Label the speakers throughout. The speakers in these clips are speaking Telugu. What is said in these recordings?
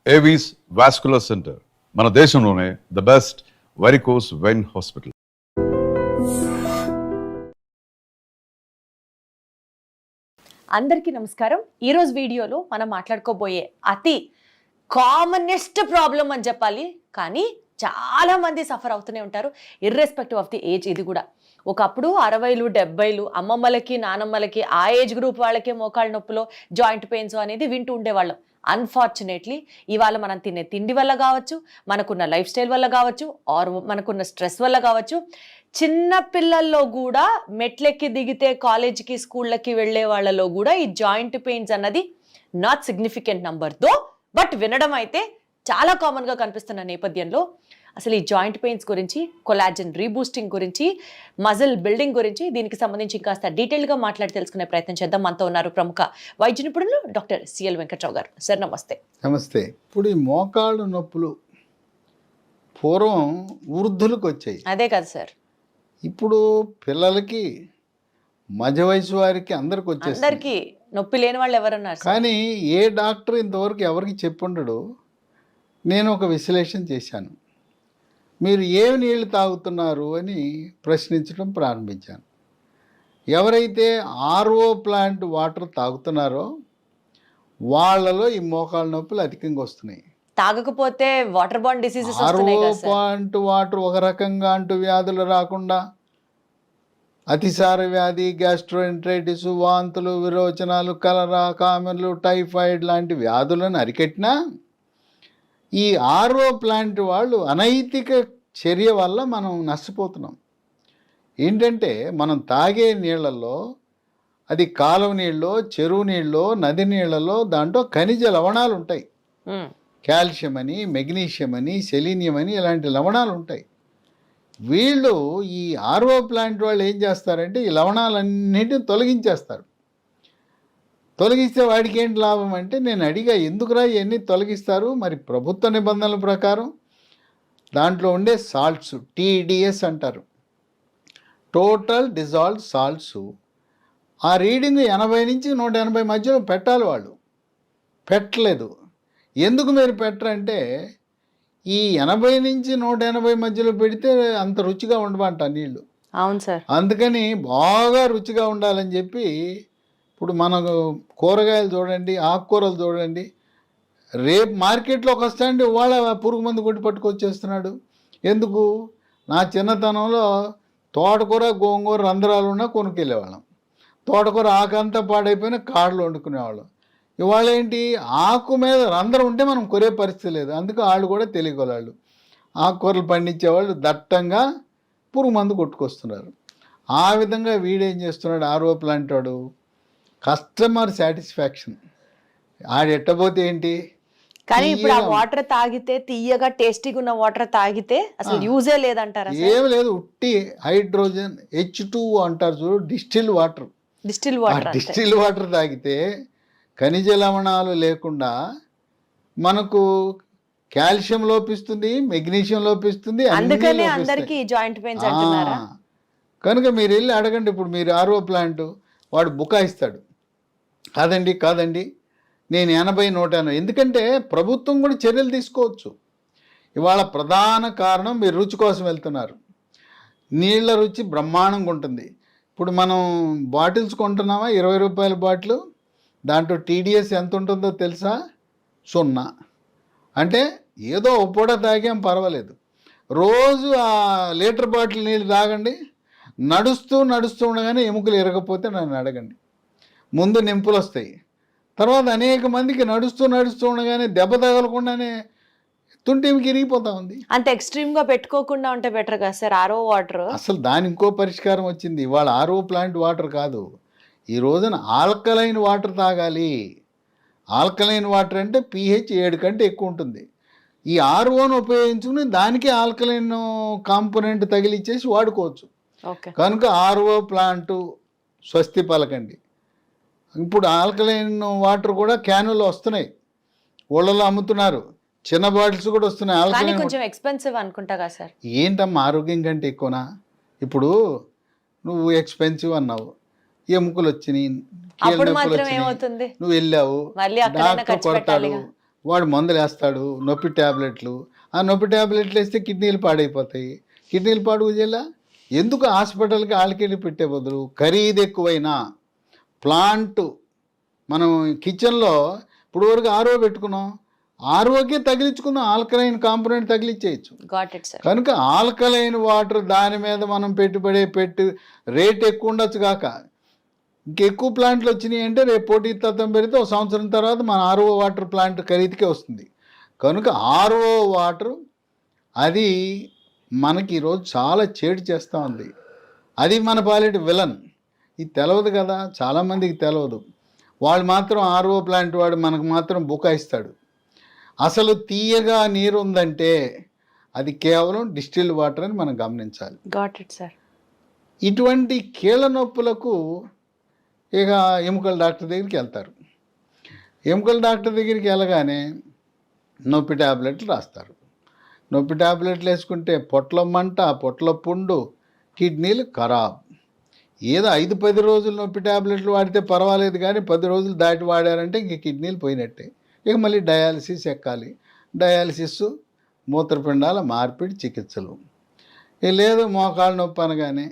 Speaker 1: ఏవీస్ వాస్కులర్ సెంటర్ మన దేశంలోనే the best varicose vein hospital.
Speaker 2: అందరికీ నమస్కారం. ఈరోజు వీడియోలో మనం మాట్లాడుకోబోయే అతి కామనెస్ట్ ప్రాబ్లం అని చెప్పాలి, కానీ చాలా మంది సఫర్ అవుతూనే ఉంటారు ఇర్రెస్పెక్టివ్ ఆఫ్ ది ఏజ్. ఇది కూడా ఒకప్పుడు 60లు 70లు అమ్మమ్మలకి నానమ్మలకి ఆ ఏజ్ గ్రూప్ వాళ్ళకే మోకాళ్ళ నొప్పులో జాయింట్ పెయిన్స్ అనేది వింటూ ఉండేవాళ్ళం. అన్ఫార్చునేట్లీ ఇవాళ మనం తినే తిండి వల్ల కావచ్చు, మనకున్న లైఫ్ స్టైల్ వల్ల కావచ్చు, ఆర్ మనకున్న స్ట్రెస్ వల్ల కావచ్చు, చిన్న పిల్లల్లో కూడా మెట్లెక్కి దిగితే కాలేజీకి స్కూళ్ళకి వెళ్ళే వాళ్ళలో కూడా ఈ జాయింట్ పెయిన్స్ అన్నది నాట్ సిగ్నిఫికెంట్ నంబర్తో, బట్ వినడం అయితే చాలా కామన్గా కనిపిస్తున్న నేపథ్యంలో అసలు ఈ జాయింట్ పెయిన్స్ గురించి, కొలాజన్ రీబూస్టింగ్ గురించి, మజిల్ బిల్డింగ్ గురించి, దీనికి సంబంధించి ఇంకాస్త డీటెయిల్గా మాట్లాడి తెలుసుకునే ప్రయత్నం చేద్దాం. మనతో ఉన్నారు ప్రముఖ వైద్య నిపుణులు డాక్టర్ సిఎల్ వెంకట్రావు గారు. సార్ నమస్తే.
Speaker 3: నమస్తే. ఇప్పుడు ఈ మోకాళ్ళు నొప్పులు పూర్వం వృద్ధులకు వచ్చాయి,
Speaker 2: అదే కదా సార్.
Speaker 3: ఇప్పుడు పిల్లలకి, మధ్య వయసు వారికి అందరికి వచ్చేసి,
Speaker 2: అందరికీ నొప్పి లేని వాళ్ళు ఎవరున్నారు?
Speaker 3: కానీ ఏ డాక్టర్ ఇంతవరకు ఎవరికి చెప్పుండడు. నేను ఒక విశ్లేషణ చేశాను. మీరు ఏ నీళ్లు తాగుతున్నారు అని ప్రశ్నించడం ప్రారంభించాను. ఎవరైతే ఆర్ఓ ప్లాంట్ వాటర్ తాగుతున్నారో వాళ్ళలో ఈ మోకాళ్ళ నొప్పులు అధికంగా వస్తున్నాయి.
Speaker 2: తాగకపోతే water bond diseases
Speaker 3: RO plant water ఒక రకంగా అంటూ వ్యాధులు రాకుండా అతిసార వ్యాధి, గ్యాస్ట్రోఎంట్రైటిస్, వాంతులు, విరోచనాలు, కలరా, కామెర్లు, టైఫాయిడ్ లాంటి వ్యాధులను అరికట్టినా ఈ ఆర్ఓ ప్లాంట్ వాళ్ళు అనైతిక చర్య వల్ల మనం నష్టపోతున్నాం. ఏంటంటే మనం తాగే నీళ్ళల్లో, అది కాలువ నీళ్ళలో, చెరువు నీళ్ళలో, నది నీళ్ళలో దాంట్లో ఖనిజ లవణాలు ఉంటాయి. కాల్షియం అని, మెగ్నీషియం అని, సెలీనియం అని ఇలాంటి లవణాలు ఉంటాయి. వీళ్ళు ఈ ఆర్ఓ ప్లాంట్ వాళ్ళు ఏం చేస్తారంటే ఈ లవణాలన్నింటినీ తొలగించేస్తారు. తొలగిస్తే వాడికి ఏంటి లాభం అంటే, నేను అడిగా ఎందుకురా ఇవన్నీ తొలగిస్తారు? మరి ప్రభుత్వ నిబంధనల ప్రకారం దాంట్లో ఉండే సాల్ట్స్, టీడీఎస్ అంటారు, టోటల్ డిజాల్వ్ సాల్ట్స్, ఆ రీడింగ్ 80 నుంచి 180 మధ్యలో పెట్టాలి. వాళ్ళు పెట్టలేదు. ఎందుకు మీరు పెట్టరంటే ఈ 80 నుంచి 180 మధ్యలో పెడితే అంత రుచిగా ఉండమంట నీళ్ళు.
Speaker 2: అవును సార్.
Speaker 3: అందుకని బాగా రుచిగా ఉండాలని చెప్పి ఇప్పుడు మనకు కూరగాయలు చూడండి, ఆకుకూరలు చూడండి, రేపు మార్కెట్లోకి వస్తాండి వాళ్ళ పురుగు మందు కొట్టి పట్టుకొచ్చేస్తున్నాడు. ఎందుకు? నా చిన్నతనంలో తోటకూర, గోంగూర రంధ్రాలు ఉన్నా కొనుక్కెళ్ళేవాళ్ళం. తోటకూర ఆకంతా పాడైపోయినా కాడలు వండుకునేవాళ్ళం. ఇవాళ ఏంటి, ఆకు మీద రంధ్రం ఉంటే మనం కొరే పరిస్థితి లేదు. అందుకు వాళ్ళు కూడా తెలియగలవాళ్ళు. ఆకుకూరలు పండించేవాళ్ళు దట్టంగా పురుగు మందు కొట్టుకొస్తున్నారు. ఆ విధంగా వీడేం చేస్తున్నాడు, ఆర్ఓ ప్లాంట్ వాడు కస్టమర్ సాటిస్ఫాక్షన్ ఆడెట్టబోతే ఏంటి.
Speaker 2: కానీ ఇప్పుడు ఆ వాటర్ తాగితే, తీయగా టేస్టీగా ఉన్న వాటర్ తాగితే అసలు యూజే లేదంటారా?
Speaker 3: ఏం లేదు, ఉట్టి హైడ్రోజన్ H2 అంటారు చూడు, డిస్టిల్ వాటర్. డిస్టిల్ వాటర్ తాగితే ఖనిజ లవణాలు లేకుండా మనకు కాల్షియం లోపిస్తుంది, మెగ్నీషియం లోపిస్తుంది,
Speaker 2: అందుకనే అందరికీ జాయింట్ పెయిన్స్ అంటున్నారా?
Speaker 3: కనుక మీరు వెళ్ళి అడగండి. ఇప్పుడు మీరు ఆర్ఓ ప్లాంట్ వాడు బుకాయిస్తాడు, కాదండి నేను 80, 180. ఎందుకంటే ప్రభుత్వం కూడా చర్యలు తీసుకోవచ్చు. ఇవాళ ప్రధాన కారణం మీరు రుచి కోసం వెళ్తున్నారు. నీళ్ల రుచి బ్రహ్మాండంగా ఉంటుంది. ఇప్పుడు మనం బాటిల్స్ కొంటున్నామా, 20 రూపాయల బాటిల్, దాంట్లో టీడీఎస్ ఎంత ఉంటుందో తెలుసా? 0. అంటే ఏదో పూట తాగాం పర్వాలేదు. రోజు ఆ లీటర్ బాటిల్ నీళ్ళు తాగండి, నడుస్తూ ఉండగానే ఎముకలు ఇరగపోతే నన్ను అడగండి. ముందు నింపులు వస్తాయి, తర్వాత అనేక మందికి నడుస్తూ ఉండగానే దెబ్బ తగలకుండానే తుంటికి ఇరిగిపోతా ఉంది.
Speaker 2: అంత ఎక్స్ట్రీమ్గా పెట్టుకోకుండా ఉంటే బెటర్ కదా సార్ ఆర్ఓ వాటర్.
Speaker 3: అసలు దాని ఇంకో పరిష్కారం వచ్చింది. ఇవాళ ఆర్ఓ ప్లాంట్ వాటర్ కాదు, ఈ రోజున ఆల్కలైన్ వాటర్ తాగాలి. ఆల్కలైన్ వాటర్ అంటే pH 7 కంటే ఎక్కువ ఉంటుంది. ఈ ఆర్ఓను ఉపయోగించుకుని దానికి ఆల్కలైన్ కాంపోనెంట్ తగిలిచ్చేసి వాడుకోవచ్చు. కనుక ఆర్ఓ ప్లాంటు స్వస్తి పలకండి. ఇప్పుడు ఆల్కలైన్ వాటర్ కూడా క్యానులు వస్తున్నాయి, ఊళ్ళలో అమ్ముతున్నారు. చిన్న బాటిల్స్ కూడా వస్తున్నాయి. ఆల్కలైన్
Speaker 2: కొంచెం ఎక్స్పెన్సివ్ అనుకుంటా కదా సార్.
Speaker 3: ఏంటమ్మా ఆరోగ్యం కంటే ఎక్కువనా? ఇప్పుడు నువ్వు ఎక్స్పెన్సివ్ అన్నావు, ఎముకలు వచ్చినాయి, నువ్వు వెళ్ళావు, డాక్టర్ కొడతాడు, వాడు మందులు వేస్తాడు, నొప్పి ట్యాబ్లెట్లు. ఆ నొప్పి ట్యాబ్లెట్లు వేస్తే కిడ్నీలు పాడైపోతాయి. కిడ్నీలు పాడు జిల్లా ఎందుకు హాస్పిటల్కి ఆళ్ళకెళ్ళి పెట్టే బదులు ఖరీదు ఎక్కువైనా ప్లాంట్ మనం కిచెన్లో ఇప్పుడు వరకు ఆర్ఓ పెట్టుకున్నాం, ఆర్ఓకే తగిలించుకుందాం, ఆల్కలైన్ కాంపోనెంట్ తగిలించేయచ్చు.
Speaker 2: Got it sir.
Speaker 3: కనుక ఆల్కలైన్ వాటర్ దాని మీద మనం పెట్టి రేట్ ఎక్కువ ఉండొచ్చు కాక ఇంకెక్కువ ప్లాంట్లు వచ్చినాయి అంటే రేపు పోటీతత్వం పెరిగితే ఒక సంవత్సరం తర్వాత మన ఆర్ఓ వాటర్ ప్లాంట్ ఖరీదుకే వస్తుంది. కనుక ఆర్ఓ వాటర్ అది మనకి ఈరోజు చాలా చేటు చేస్తూ ఉంది. అది మన పాలిటి విలన్. ఇది తెలవదు కదా, చాలామందికి తెలవదు. వాళ్ళు మాత్రం ఆర్ఓ ప్లాంట్ వాడు మనకు మాత్రం బుకాయిస్తాడు. అసలు తీయగా నీరు ఉందంటే అది కేవలం డిస్టిల్డ్ వాటర్ అని మనం గమనించాలి.
Speaker 2: Got it sir.
Speaker 3: ఇటువంటి కీళ్ళ నొప్పులకు ఇక ఎముకల డాక్టర్ దగ్గరికి వెళ్తారు. ఎముకల డాక్టర్ దగ్గరికి వెళ్ళగానే నొప్పి ట్యాబ్లెట్లు రాస్తారు. నొప్పి ట్యాబ్లెట్లు వేసుకుంటే పొట్ల మంట, పొట్ల పుండు, కిడ్నీలు ఖరాబ్. ఏదో 5-10 రోజులు నొప్పి ట్యాబ్లెట్లు వాడితే పర్వాలేదు, కానీ 10 రోజులు దాటి వాడారంటే ఇంక కిడ్నీలు పోయినట్టే. ఇక మళ్ళీ డయాలసిస్ ఎక్కాలి. డయాలసిస్, మూత్రపిండాల మార్పిడి చికిత్సలు. లేదు మోకాళ్ళ నొప్పి అనగానే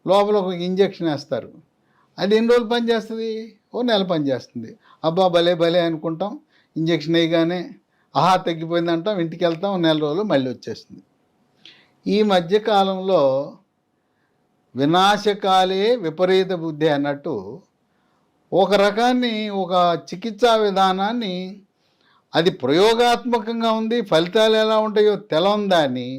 Speaker 3: లోపల ఒక ఇంజక్షన్ వేస్తారు. అది ఎన్ని రోజులు పనిచేస్తుంది? ఓ నెల పనిచేస్తుంది. అబ్బా భలే భలే అనుకుంటాం. ఇంజక్షన్ వేయగానే ఆహా తగ్గిపోయింది అంటాం, ఇంటికి వెళ్తాం, నెల రోజులు మళ్ళీ వచ్చేస్తుంది. ఈ మధ్యకాలంలో వినాశకాలే విపరీత బుద్ధి అన్నట్టు ఒక రకాన్ని, ఒక చికిత్సా విధానాన్ని, అది ప్రయోగాత్మకంగా ఉంది, ఫలితాలు ఎలా ఉంటాయో తెలవందాన్ని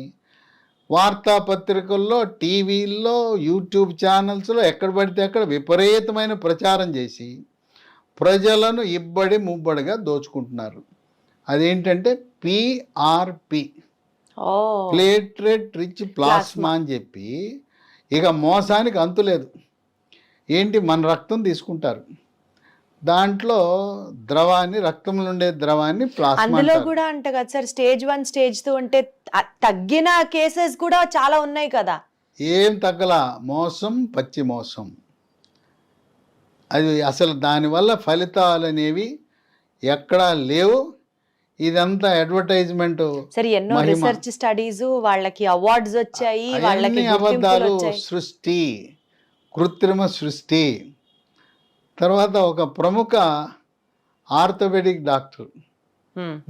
Speaker 3: వార్తాపత్రికల్లో, టీవీల్లో, యూట్యూబ్ ఛానల్స్లో ఎక్కడ పడితే అక్కడ విపరీతమైన ప్రచారం చేసి ప్రజలను ఇబ్బడి ముబ్బడిగా దోచుకుంటున్నారు. అదేంటంటే పిఆర్పి, ప్లేట్లెట్ రిచ్ ప్లాస్మా అని చెప్పి ఇక మోసానికి అంతులేదు. ఏంటి, మన రక్తం తీసుకుంటారు, దాంట్లో ద్రవాన్ని, రక్తంలో ఉండే ద్రవాన్ని ప్లాస్మా
Speaker 2: అందులో కూడా అంట కదా సార్, స్టేజ్ 1 స్టేజ్ 2 అంటే తగ్గిన కేసెస్ కూడా చాలా ఉన్నాయి కదా.
Speaker 3: ఏం తగ్గలా, మోసం, పచ్చి మోసం. అది అసలు దానివల్ల ఫలితాలు అనేవి ఎక్కడా లేవు. ఇదంతా అడ్వర్టైజ్మెంట్.
Speaker 2: సరే, ఎన్నో రీసెర్చ్ స్టడీస్, వాళ్ళకి అవార్డ్స్ వచ్చాయి, వాళ్ళకి
Speaker 3: అబద్ధాలు, సృష్టి, కృత్రిమ సృష్టి. తర్వాత ఒక ప్రముఖ ఆర్థోపెడిక్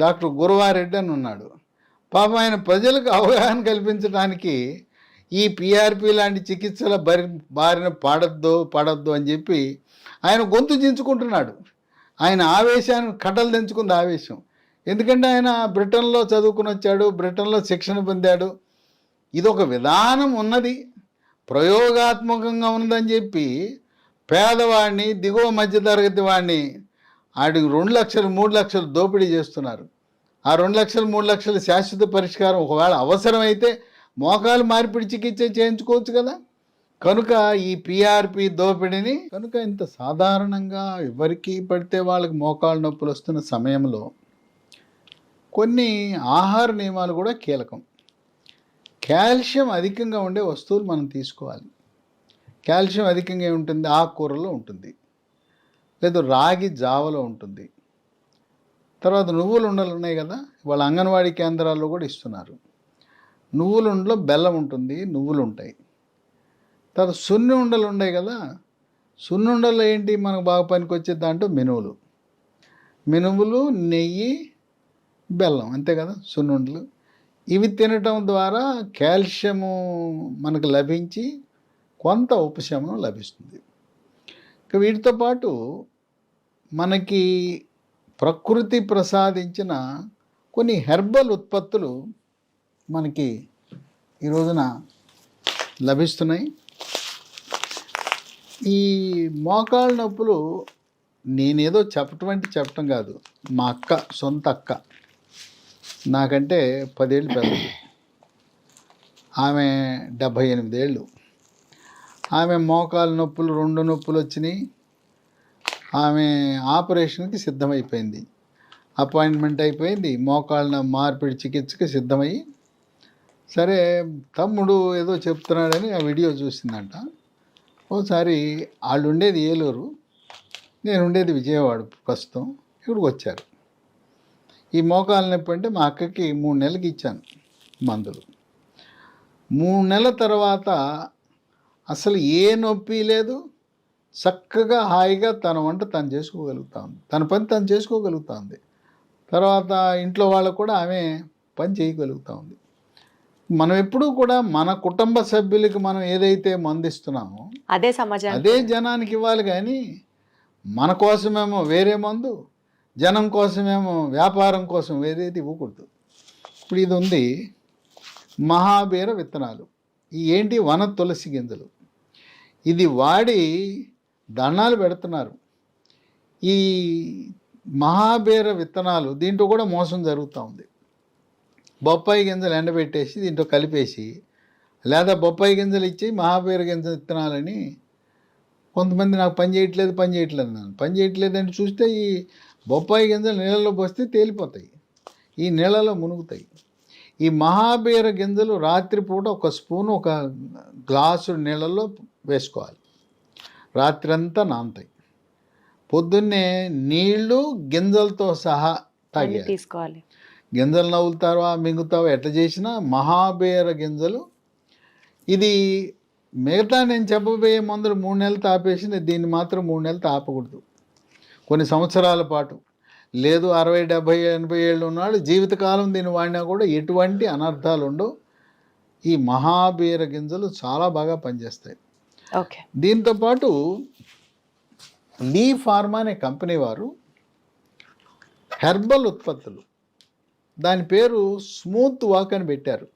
Speaker 3: డాక్టర్ గురువారెడ్డి అని ఉన్నాడు. పాపం ఆయన ప్రజలకు అవగాహన కల్పించడానికి ఈ పిఆర్పి లాంటి చికిత్సల బారిన పడద్దు అని చెప్పి ఆయన గొంతు దించుకుంటున్నాడు. ఆయన ఆవేశాన్ని కట్టలు తెంచుకుంది ఆవేశం. ఎందుకంటే ఆయన బ్రిటన్లో చదువుకుని వచ్చాడు, బ్రిటన్లో శిక్షణ పొందాడు. ఇది ఒక విధానం ఉన్నది, ప్రయోగాత్మకంగా ఉన్నదని చెప్పి పేదవాడిని, దిగువ మధ్యతరగతి వాడిని ఆడికి 2 లక్షలు 3 లక్షలు దోపిడీ చేస్తున్నారు. ఆ 2 లక్షలు 3 లక్షలు శాశ్వత పరిష్కారం ఒకవేళ అవసరమైతే మోకాలు మార్పిడి చికిత్స చేయించుకోవచ్చు కదా. కనుక ఈ పిఆర్పి దోపిడీని, కనుక ఇంత సాధారణంగా ఎవరికి పడితే వాళ్ళకి మోకాలు నొప్పులు వస్తున్న సమయంలో కొన్ని ఆహార నియమాలు కూడా కీలకం. కాల్షియం అధికంగా ఉండే వస్తువులు మనం తీసుకోవాలి. కాల్షియం అధికంగా ఉంటుంది, ఆకుకూరలో ఉంటుంది, లేదు రాగి జావలో ఉంటుంది. తర్వాత నువ్వుల ఉండలు ఉన్నాయి కదా, వాళ్ళ అంగన్వాడీ కేంద్రాల్లో కూడా ఇస్తున్నారు. నువ్వుల ఉండలో బెల్లం ఉంటుంది, నువ్వులు ఉంటాయి. తర్వాత సున్ని ఉండలు ఉన్నాయి కదా, సున్ని ఉండలు ఏంటి మనకు బాగా పనికొచ్చే దాంట్లో మినుములు, నెయ్యి, బెల్లం, అంతే కదా సున్ని ఉండలు. ఇవి తినటం ద్వారా కాల్షియము మనకు లభించి కొంత ఉపశమనం లభిస్తుంది. ఇక వీటితో పాటు మనకి ప్రకృతి ప్రసాదించిన కొన్ని హెర్బల్ ఉత్పత్తులు మనకి ఈ రోజున లభిస్తున్నాయి. ఈ మోకాళ్ళ నొప్పులు నేనేదో చెప్పటం కాదు, మా సొంత అక్క, నాకంటే 10 ఏళ్ళు పెద్దది, ఆమె 78 ఏళ్ళు. ఆమె మోకాలు నొప్పులు 2 నొప్పులు వచ్చినాయి. ఆమె ఆపరేషన్కి సిద్ధమైపోయింది, అపాయింట్మెంట్ అయిపోయింది, మోకాళ్ళ మార్పిడి చికిత్సకి సిద్ధమయ్యి. సరే తమ్ముడు ఏదో చెప్తున్నాడని ఆ వీడియో చూసిందంట. ఓసారి వాళ్ళు ఉండేది ఏలూరు, నేను ఉండేది విజయవాడ, ప్రస్తుతం ఇక్కడికి వచ్చారు. ఈ మోకాలు నొప్పి అంటే మా అక్కకి 3 నెలలకి ఇచ్చాను మందులు. 3 నెలల తర్వాత అసలు ఏ నొప్పి లేదు, చక్కగా హాయిగా తన వంట తను చేసుకోగలుగుతా ఉంది, తన పని తను చేసుకోగలుగుతా ఉంది. తర్వాత ఇంట్లో వాళ్ళకు కూడా ఆమె పని చేయగలుగుతూ ఉంది. మనం ఎప్పుడూ కూడా మన కుటుంబ సభ్యులకి మనం ఏదైతే మందిస్తున్నామో
Speaker 2: అదే సమాజం,
Speaker 3: అదే జనానికి ఇవ్వాలి. కానీ మన కోసమేమో వేరే మందు, జనం కోసమేమో వ్యాపారం కోసం ఏదైతే ఇవ్వకూడదు. ఇప్పుడు ఇది ఉంది మహాబీర విత్తనాలు. ఈ ఏంటి, వన తులసి గింజలు. ఇది వాడి దండాలు పెడుతున్నారు. ఈ మహాబీర విత్తనాలు దీంట్లో కూడా మోసం జరుగుతూ ఉంది. బొప్పాయి గింజలు ఎండబెట్టేసి దీంట్లో కలిపేసి, లేదా బొప్పాయి గింజలు ఇచ్చి మహాబీర గింజలు విత్తనాలని కొంతమంది నాకు పని చేయట్లేదు అన్నాను. పని చేయట్లేదని చూస్తే ఈ బొప్పాయి గింజలు నీళ్ళలో పోస్తే తేలిపోతాయి, ఈ నీళ్ళలో మునుగుతాయి. ఈ మహాబీర గింజలు రాత్రిపూట 1 స్పూను 1 గ్లాసు నీళ్ళలో వేసుకోవాలి. రాత్రి అంతా నానతాయి. పొద్దున్నే నీళ్లు గింజలతో సహా తాగేయాలి.
Speaker 2: తీసుకోవాలి.
Speaker 3: గింజలు నవ్వులుతావా మింగుతావా ఎట్లా చేసినా మహాబీర గింజలు. ఇది మిగతా నేను చెప్పబోయే మందులు 3 నెలలు తాపేసి దీన్ని మాత్రం 3 నెలలు తాపకూడదు. కొన్ని సంవత్సరాల పాటు, లేదు 60, 70, 80 ఏళ్ళు ఉన్నాడు జీవితకాలం దీన్ని వాడినా కూడా ఎటువంటి అనర్థాలు ఉండవు. ఈ మహాబీర గింజలు చాలా బాగా పనిచేస్తాయి.
Speaker 2: ఓకే.
Speaker 3: దీంతోపాటు లీ ఫార్మా అనే కంపెనీ వారు హెర్బల్ ఉత్పత్తులు, దాని పేరు స్మూత్ వాక్ అని పెట్టారు.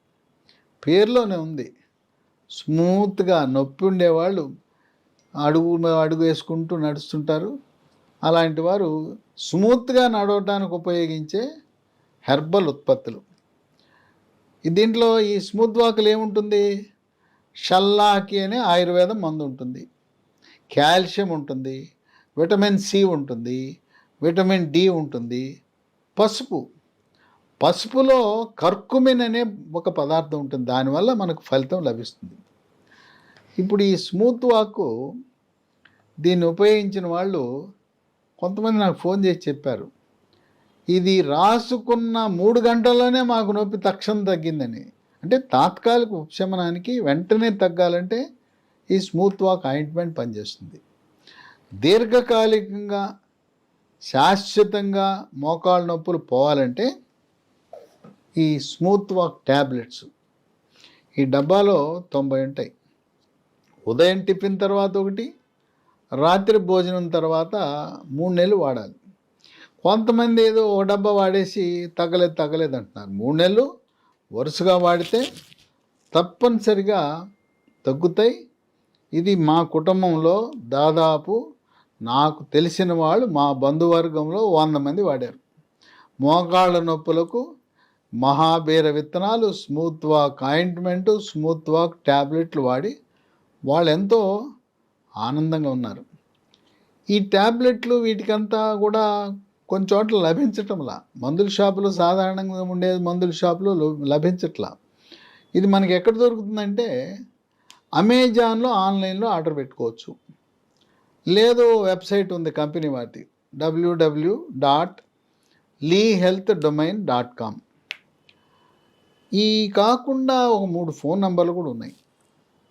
Speaker 3: పేరులోనే ఉంది. స్మూత్గా నొప్పి ఉండేవాళ్ళు అడుగు వేసుకుంటూ నడుస్తుంటారు. అలాంటి వారు స్మూత్గా నడవటానికి ఉపయోగించే హెర్బల్ ఉత్పత్తులు. దీంట్లో ఈ స్మూత్ వాకులు ఏముంటుంది, షల్లాకి అనే ఆయుర్వేదం మందు ఉంటుంది, కాల్షియం ఉంటుంది, విటమిన్ సి ఉంటుంది, విటమిన్ డి ఉంటుంది, పసుపులో కర్కుమిన్ అనే ఒక పదార్థం ఉంటుంది, దానివల్ల మనకు ఫలితం లభిస్తుంది. ఇప్పుడు ఈ స్మూత్ వాక్ దీన్ని ఉపయోగించిన వాళ్ళు కొంతమంది నాకు ఫోన్ చేసి చెప్పారు, ఇది రాసుకున్న 3 గంటల్లోనే మాకు నొప్పి తక్షణం తగ్గిందని. అంటే తాత్కాలిక ఉపశమనానికి వెంటనే తగ్గాలంటే ఈ స్మూత్ వాక్ ఆయింట్మెంట్ పనిచేస్తుంది. దీర్ఘకాలికంగా శాశ్వతంగా మోకాళ్ళ నొప్పులు పోవాలంటే ఈ స్మూత్ వాక్ ట్యాబ్లెట్స్, ఈ డబ్బాలో 90 ఉంటాయి. ఉదయం టిఫిన్ తర్వాత ఒకటి, రాత్రి భోజనం తర్వాత 3 నెలలు వాడాలి. కొంతమంది ఏదో 1 డబ్బా వాడేసి తగ్గలేదు అంటున్నారు. 3 నెలలు వరుసగా వాడితే తప్పనిసరిగా తగ్గుతాయి. ఇది మా కుటుంబంలో దాదాపు నాకు తెలిసిన వాళ్ళు మా బంధువర్గంలో 100 మంది వాడారు. మోకాళ్ళ నొప్పులకు మహాబీర విత్తనాలు, smooth walk ointment, smooth walk ట్యాబ్లెట్లు వాడి వాళ్ళు ఎంతో ఆనందంగా ఉన్నారు. ఈ ట్యాబ్లెట్లు వీటికంతా కూడా కొన్ని చోట్ల లభించటంలా, మందుల షాపులో సాధారణంగా ఉండే మందుల షాపులో లభించట్లా. ఇది మనకి ఎక్కడ దొరుకుతుందంటే అమెజాన్లో ఆన్లైన్లో ఆర్డర్ పెట్టుకోవచ్చు, లేదు వెబ్సైట్ ఉంది కంపెనీ వాటి www.leehealthdomain.com. ఈ కాకుండా ఒక 3 ఫోన్ నంబర్లు కూడా ఉన్నాయి.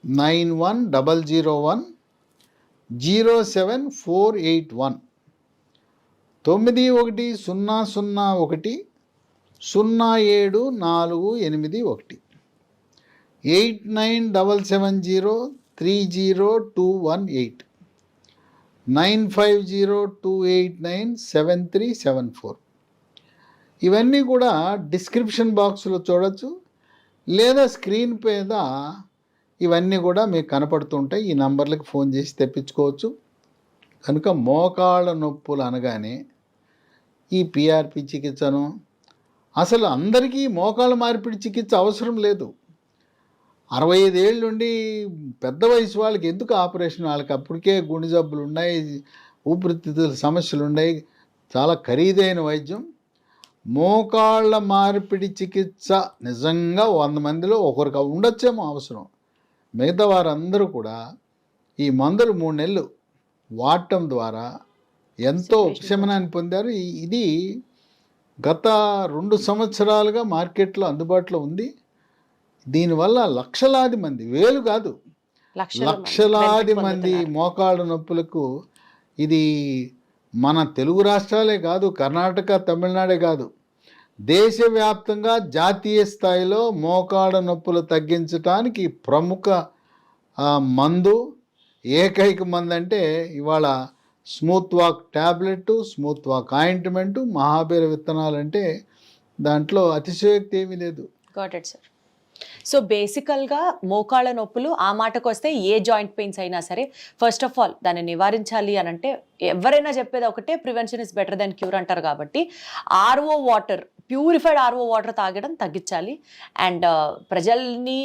Speaker 3: 9100107481, 9100107481, 8977030218, 9502897374. ఇవన్నీ కూడా డిస్క్రిప్షన్ బాక్స్లో చూడొచ్చు, లేదా స్క్రీన్ మీద ఇవన్నీ కూడా మీకు కనపడుతుంటాయి. ఈ నంబర్లకు ఫోన్ చేసి తెప్పించుకోవచ్చు. కనుక మోకాళ్ళ నొప్పులు అనగానే ఈ పిఆర్పి చికిత్సను, అసలు అందరికీ మోకాళ్ళ మార్పిడి చికిత్స అవసరం లేదు. 65 ఏళ్ళ నుండి పెద్ద వయసు వాళ్ళకి ఎందుకు ఆపరేషన్, వాళ్ళకి అప్పటికే గుండె జబ్బులు ఉన్నాయి, ఊపిరితిత్తుల సమస్యలు ఉన్నాయి, చాలా ఖరీదైన వైద్యం. మోకాళ్ళ మార్పిడి చికిత్స నిజంగా 100 మందిలో ఒకరికి ఉండొచ్చేమో అవసరం. మిగతా వారందరూ కూడా ఈ మందులు 3 నెలలు వాడటం ద్వారా ఎంతో ఉపశమనాన్ని పొందారు. ఇది గత 2 సంవత్సరాలుగా మార్కెట్లో అందుబాటులో ఉంది. దీనివల్ల లక్షలాది మంది, వేలు కాదు, లక్షలాది మంది మోకాళ్ళ నొప్పులకు, ఇది మన తెలుగు రాష్ట్రాలే కాదు, కర్ణాటక, తమిళనాడే కాదు, దేశవ్యాప్తంగా జాతీయ స్థాయిలో మోకాళ్ళ నొప్పులు తగ్గించడానికి ప్రముఖ మందు, ఏకైక మందు అంటే ఇవాళ smooth walk tablet, smooth walk ointment, మహాబీర విత్తనాలు అంటే దాంట్లో అతిశయోక్తి ఏమీ లేదు.
Speaker 2: Got it sir. సో బేసికల్గా మోకాళ్ళ నొప్పులు ఆ మాటకు వస్తే ఏ జాయింట్ పెయిన్స్ అయినా సరే ఫస్ట్ ఆఫ్ ఆల్ దాన్ని నివారించాలి అని అంటే ఎవరైనా చెప్పేది ఒకటే, prevention is better than cure అంటారు. కాబట్టి RO water, purified RO water తాగడం తగ్గించాలి. అండ్ ప్రజల్ని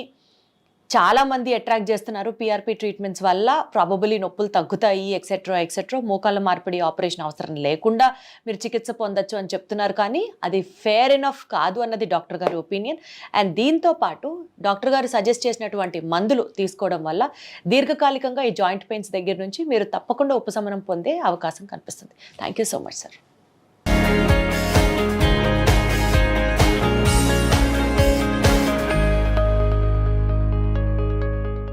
Speaker 2: చాలామంది అట్రాక్ట్ చేస్తున్నారు పిఆర్పి ట్రీట్మెంట్స్ వల్ల, ప్రాబబులీ నొప్పులు తగ్గుతాయి ఎక్సెట్రా. మోకాళ్ళ మార్పిడి ఆపరేషన్ అవసరం లేకుండా మీరు చికిత్స పొందొచ్చు అని చెప్తున్నారు. కానీ అది ఫేర్ ఎనఫ్ కాదు అన్నది డాక్టర్ గారి ఒపీనియన్. అండ్ దీంతో పాటు డాక్టర్ గారు సజెస్ట్ చేసినటువంటి మందులు తీసుకోవడం వల్ల దీర్ఘకాలికంగా ఈ జాయింట్ పెయిన్స్ దగ్గర నుంచి మీరు తప్పకుండా ఉపశమనం పొందే అవకాశం కనిపిస్తుంది. Thank you so much sir.